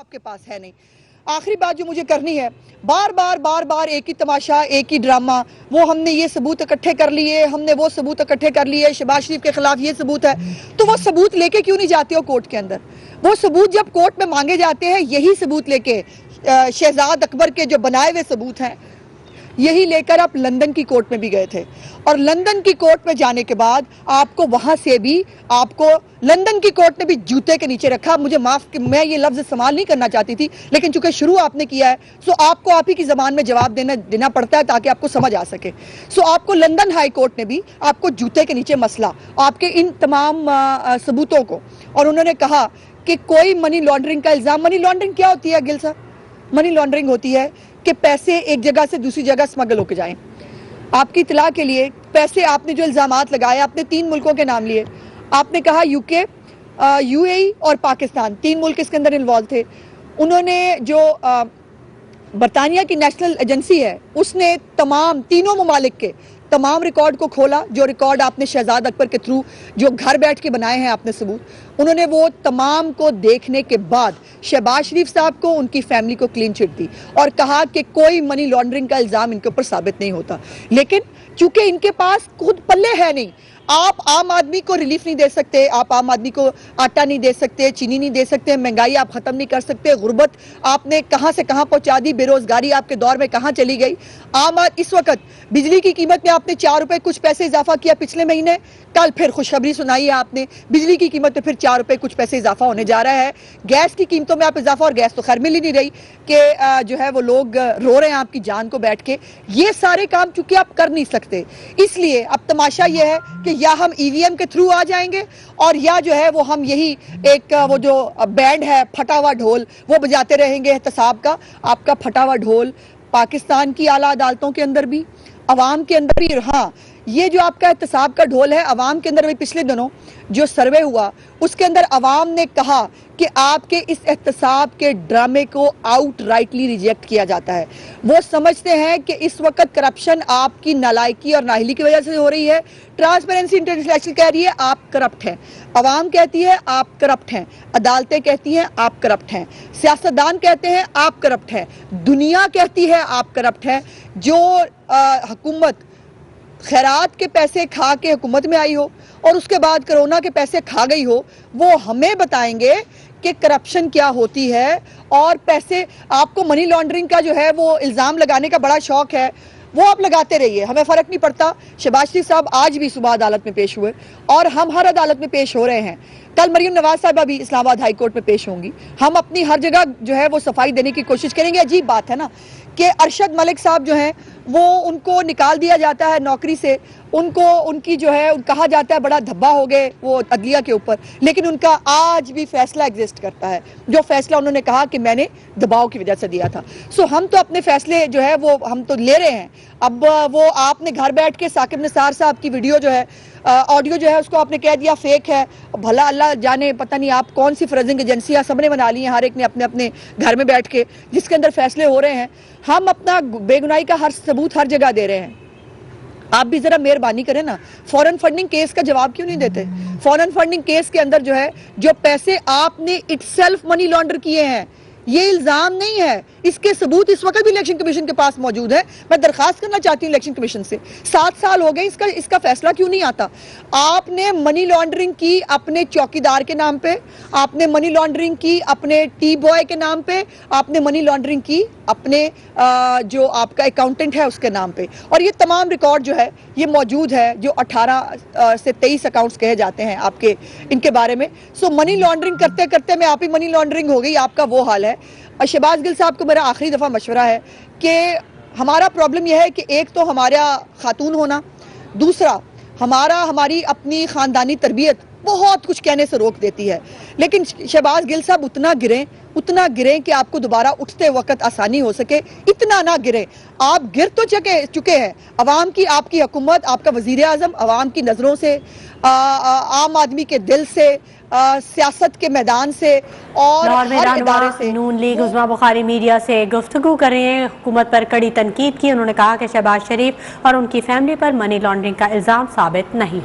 आपके पास है नहीं। आखिरी बात जो मुझे करनी है, बार बार एक ही तमाशा, एक ही ड्रामा, वो हमने ये सबूत इकट्ठे कर लिए, हमने वो सबूत इकट्ठे कर लिए, शहबाज शरीफ के खिलाफ ये सबूत है, तो वो सबूत लेके क्यों नहीं जाते हो कोर्ट के अंदर? वो सबूत जब कोर्ट में मांगे जाते हैं, यही सबूत लेके शहजाद अकबर के जो बनाए हुए सबूत हैं, यही लेकर आप लंदन की कोर्ट में भी गए थे, और लंदन की कोर्ट में जाने के बाद आपको वहां से भी आपको लंदन की कोर्ट ने भी जूते के नीचे रखा। मुझे माफ, मैं ये लफ्ज इस्तेमाल नहीं करना चाहती थी, लेकिन चूंकि शुरू आपने किया है, सो आपको आप ही की जबान में जवाब देना पड़ता है ताकि आपको समझ आ सके। सो आपको लंदन हाई कोर्ट ने भी आपको जूते के नीचे मसला आपके इन तमाम सबूतों को, और उन्होंने कहा कि कोई मनी लॉन्ड्रिंग का इल्जाम, मनी लॉन्ड्रिंग क्या होती है गिल साहब? मनी लॉन्ड्रिंग होती है कि पैसे एक जगह से दूसरी जगह स्मगल होकर जाएं। आपकी इतला के लिए, पैसे आपने जो इल्जामात लगाए, आपने 3 मुल्कों के नाम लिए, आपने कहा यूके, यूएई और पाकिस्तान, 3 मुल्क इसके अंदर इन्वॉल्व थे। उन्होंने जो बरतानिया की नेशनल एजेंसी है, उसने तमाम तीनों ममालिक के तमाम रिकॉर्ड को खोला, जो रिकॉर्ड आपने शहजाद अकबर के थ्रू जो घर बैठ के बनाए हैं आपने सबूत, उन्होंने वो तमाम को देखने के बाद शहबाज शरीफ साहब को, उनकी फैमिली को क्लीन चिट दी और कहा कि कोई मनी लॉन्ड्रिंग का इल्जाम इनके ऊपर साबित नहीं होता। लेकिन चूंकि इनके पास खुद पल्ले है नहीं, आप आम आदमी को रिलीफ नहीं दे सकते, आप आम आदमी को आटा नहीं दे सकते, चीनी नहीं दे सकते, महंगाई आप खत्म नहीं कर सकते, गुर्बत आपने कहां से कहां पहुंचा दी, बेरोजगारी आपके दौर में कहां चली गई। इस वक्त बिजली की कीमत में आपने 4 रुपए कुछ पैसे इजाफा किया पिछले महीने, कल फिर खुशखबरी सुनाई है आपने, बिजली की कीमत में फिर 4 रुपए कुछ पैसे इजाफा होने जा रहा है। गैस की कीमतों में आप इजाफा, और गैस तो खैर मिल ही नहीं रही कि जो है वो लोग रो रहे हैं आपकी जान को बैठ के। ये सारे काम चूंकि आप कर नहीं सकते, इसलिए अब तमाशा ये है कि या हम ईवीएम के थ्रू आ जाएंगे, और या जो है वो हम यही एक वो जो बैंड है फटा हुआ ढोल वो बजाते रहेंगे एहतसाब का। आपका फटा हुआ ढोल पाकिस्तान की आला अदालतों के अंदर भी, अवाम के अंदर भी, हाँ ये जो आपका एहतसाब का ढोल है अवाम के अंदर भी। पिछले दिनों जो सर्वे हुआ उसके अंदर अवाम ने कहा कि आपके इस एहतसाब के ड्रामे को आउटराइटली रिजेक्ट किया जाता है। वो समझते हैं कि इस वक्त करप्शन आपकी नालायकी और नाहिली की वजह से हो रही है। ट्रांसपेरेंसी इंटरनेशनल कह रही है आप करप्ट हैं, अवाम कहती है आप करप्ट हैं, अदालतें कहती हैं आप करप्ट हैं, सियासतदान कहते हैं आप करप्ट हैं, दुनिया कहती है आप करप्ट हैं। जो हुकूमत खैरात के पैसे खा के हुकूमत में आई हो और उसके बाद कोरोना के पैसे खा गई हो, वो हमें बताएंगे कि करप्शन क्या होती है। और पैसे, आपको मनी लॉन्ड्रिंग का जो है वो इल्ज़ाम लगाने का बड़ा शौक है, वो आप लगाते रहिए, हमें फ़र्क नहीं पड़ता। शहबाज शरीफ साहब आज भी सुबह अदालत में पेश हुए और हम हर अदालत में पेश हो रहे हैं। कल मरीम नवाज साहिबा भी इस्लामाबाद हाई कोर्ट में पेश होंगी। हम अपनी हर जगह जो है वो सफाई देने की कोशिश करेंगे। अजीब बात है ना कि अरशद मलिक साहब जो हैं वो, उनको निकाल दिया जाता है नौकरी से, उनको उनकी जो है कहा जाता है बड़ा धब्बा हो गए वो अदलिया के ऊपर, लेकिन उनका आज भी फैसला एग्जिस्ट करता है, जो फैसला उन्होंने कहा कि मैंने दबाव की वजह से दिया था। सो हम तो अपने फैसले जो है वो हम तो ले रहे हैं। अब वो आपने घर बैठ के साकिब निसार साहब की वीडियो जो है, ऑडियो जो है, उसको आपने कह दिया फेक है। भला अल्लाह जाने, पता नहीं आप कौन सी फ्रेजिंग एजेंसियां सबने बना ली हैं, हर एक ने अपने अपने घर में बैठ के, जिसके अंदर फैसले हो रहे हैं। हम अपना बेगुनाही का हर सबूत हर जगह दे रहे हैं। आप भी जरा मेहरबानी करें ना, फॉरेन फंडिंग केस का जवाब क्यों नहीं देते? फॉरेन फंडिंग केस के अंदर जो है, जो पैसे आपने इटसेल्फ मनी लॉन्डर किए हैं, ये इल्जाम नहीं है, इसके सबूत इस वक्त भी इलेक्शन कमीशन के पास मौजूद है। मैं दरखास्त करना चाहती हूँ इलेक्शन कमीशन से, 7 साल हो गए, इसका फैसला क्यों नहीं आता? आपने मनी लॉन्ड्रिंग की अपने चौकीदार के नाम पे, आपने मनी लॉन्ड्रिंग की अपने टी बॉय के नाम पे, आपने मनी लॉन्ड्रिंग की अपने जो आपका अकाउंटेंट है उसके नाम पे, और ये तमाम रिकॉर्ड जो है ये मौजूद है, जो 18 से 23 अकाउंट्स कहे जाते हैं आपके इनके बारे में। सो मनी लॉन्ड्रिंग करते करते में आप ही मनी लॉन्ड्रिंग हो गई, आपका वो हाल है। शहबाज गिल साहब को मेरा आखिरी दफ़ा मशवरा है कि हमारा प्रॉब्लम यह है कि एक तो हमारा खातून होना, दूसरा हमारी अपनी ख़ानदानी तरबियत बहुत कुछ कहने से रोक देती है। लेकिन शहबाज गिल साहब उतना गिरें कि आपको दोबारा उठते वक्त आसानी हो सके, इतना ना गिरें। आप गिर तो चुके हैं। अवाम की, आपकी हुकूमत, आपका वजीर आज़म अवाम की नज़रों से, आम आदमी के दिल से, सियासत के मैदान से और हर इदारे से। नून लीग उज़्मा बुखारी मीडिया से गुफ्तगू कर रहे हैं, हुकूमत पर कड़ी तनकीद की। उन्होंने कहा कि शहबाज शरीफ और उनकी फैमिली पर मनी लॉन्ड्रिंग का इल्ज़ाम साबित नहीं।